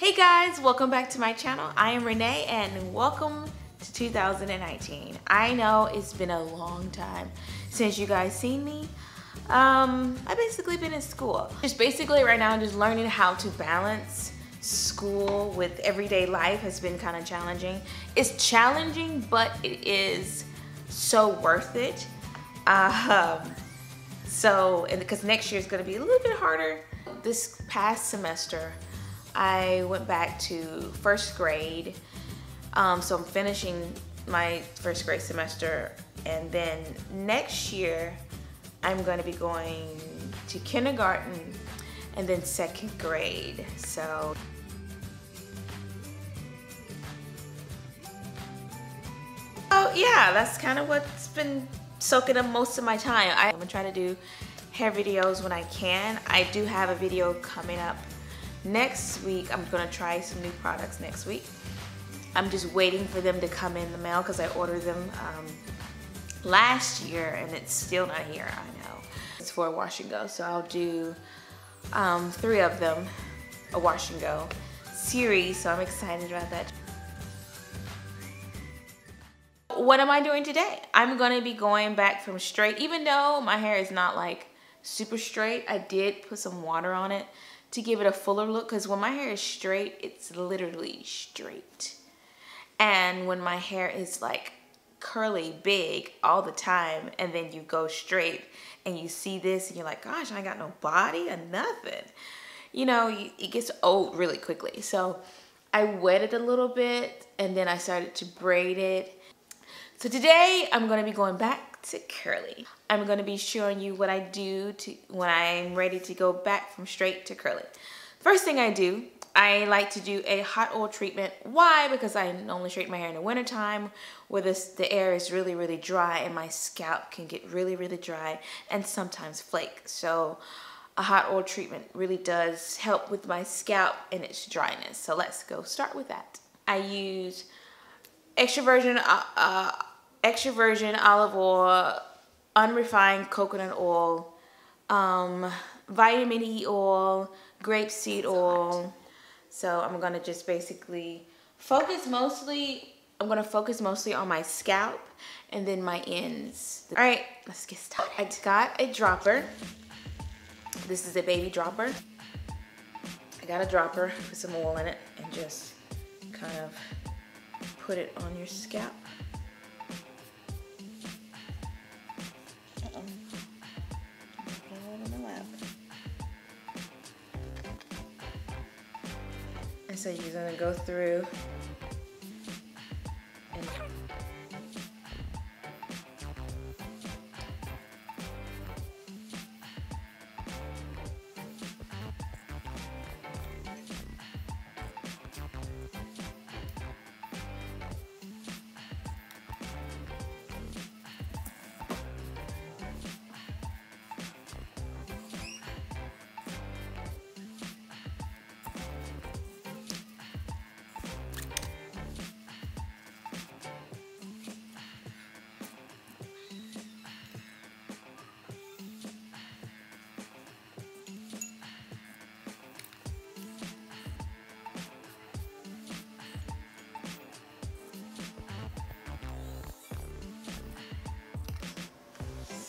Hey guys, welcome back to my channel. I am Renee and welcome to 2019. I know it's been a long time since you guys seen me. I've basically been in school. Just basically right now just learning how to balance school with everyday life has been kind of challenging. It's challenging, but it is so worth it. Because next year is going to be a little bit harder. This past semester, I went back to first grade. So I'm finishing my first grade semester, and then next year I'm going to be going to kindergarten and then second grade. So yeah, that's kind of what's been soaking up most of my time. I'm gonna try to do hair videos when I can. I do have a video coming up next week. I'm gonna try some new products next week. I'm just waiting for them to come in the mail because I ordered them last year and it's still not here. I know. It's for a wash and go, so I'll do 3 of them, a wash and go series, so I'm excited about that. What am I doing today? I'm gonna be going back from straight. Even though my hair is not like super straight, I did put some water on it to give it a fuller look, because when my hair is straight, it's literally straight. And when my hair is like curly, big all the time, and then you go straight and you see this and you're like, gosh, I ain't got no body or nothing. You know, it gets old really quickly. So I wet it a little bit and then I started to braid it. So today I'm gonna be going back to curly. I'm gonna be showing you what I do when I'm ready to go back from straight to curly. First thing I do, I like to do a hot oil treatment. Why? Because I normally straighten my hair in the wintertime where the air is really, really dry and my scalp can get really, really dry and sometimes flake. So a hot oil treatment really does help with my scalp and its dryness. So let's go start with that. I use extra virgin olive oil, unrefined coconut oil, vitamin E oil, grapeseed oil. So I'm gonna just basically focus mostly on my scalp and then my ends. All right, let's get started. I got a dropper. This is a baby dropper. I got a dropper, put some oil in it and just kind of put it on your scalp. And so you're gonna go through and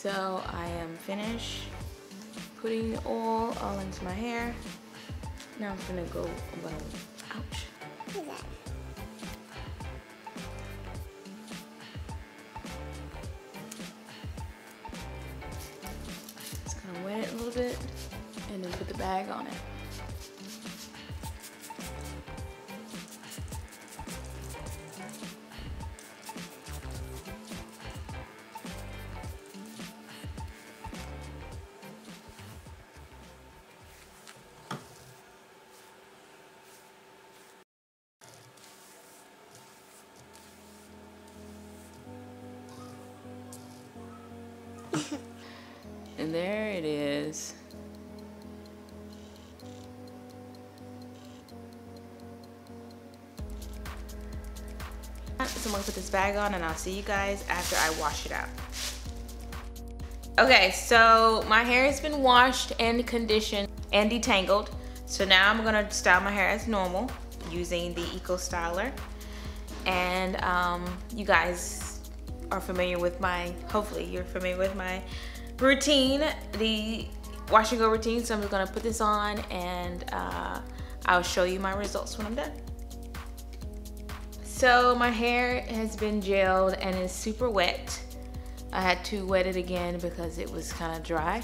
so I am finished putting the oil all into my hair. Now I'm gonna go, ouch. What is that? Just gonna wet it a little bit and then put the bag on it. And there it is. So I'm gonna put this bag on and I'll see you guys after I wash it out. Okay, so my hair has been washed and conditioned and detangled. So now I'm gonna style my hair as normal using the Eco Styler. And you guys are familiar with hopefully you're familiar with my routine, the wash and go routine. So I'm just gonna put this on and I'll show you my results when I'm done. So my hair has been gelled and is super wet. I had to wet it again because it was kind of dry.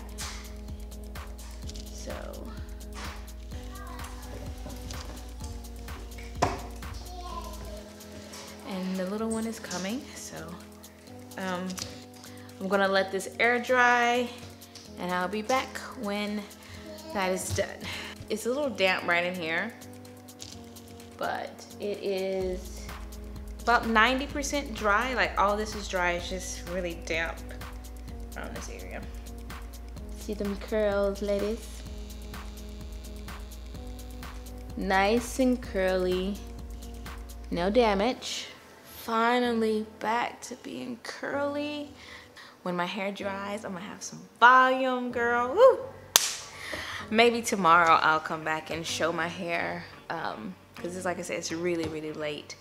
So and the little one is coming, so I'm gonna let this air dry and I'll be back when that is done. It's a little damp right in here, but it is about 90% dry. Like all this is dry, it's just really damp around this area. See them curls, ladies? Nice and curly, no damage. Finally back to being curly. When my hair dries, I'm gonna have some volume, girl. Woo! Maybe tomorrow I'll come back and show my hair, because it's like I said, it's really, really late.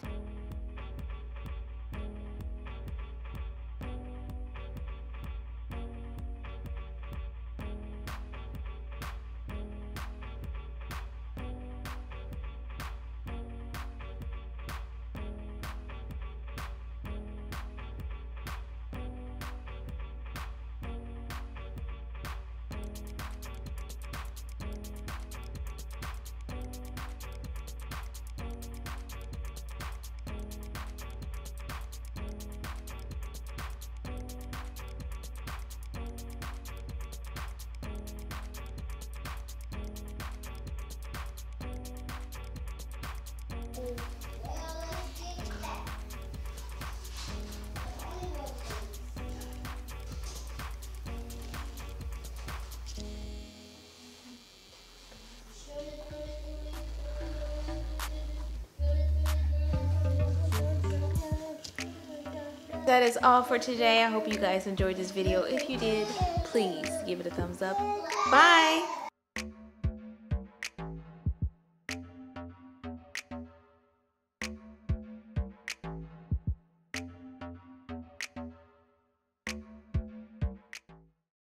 That is all for today. I hope you guys enjoyed this video. If you did, please give it a thumbs up. Bye.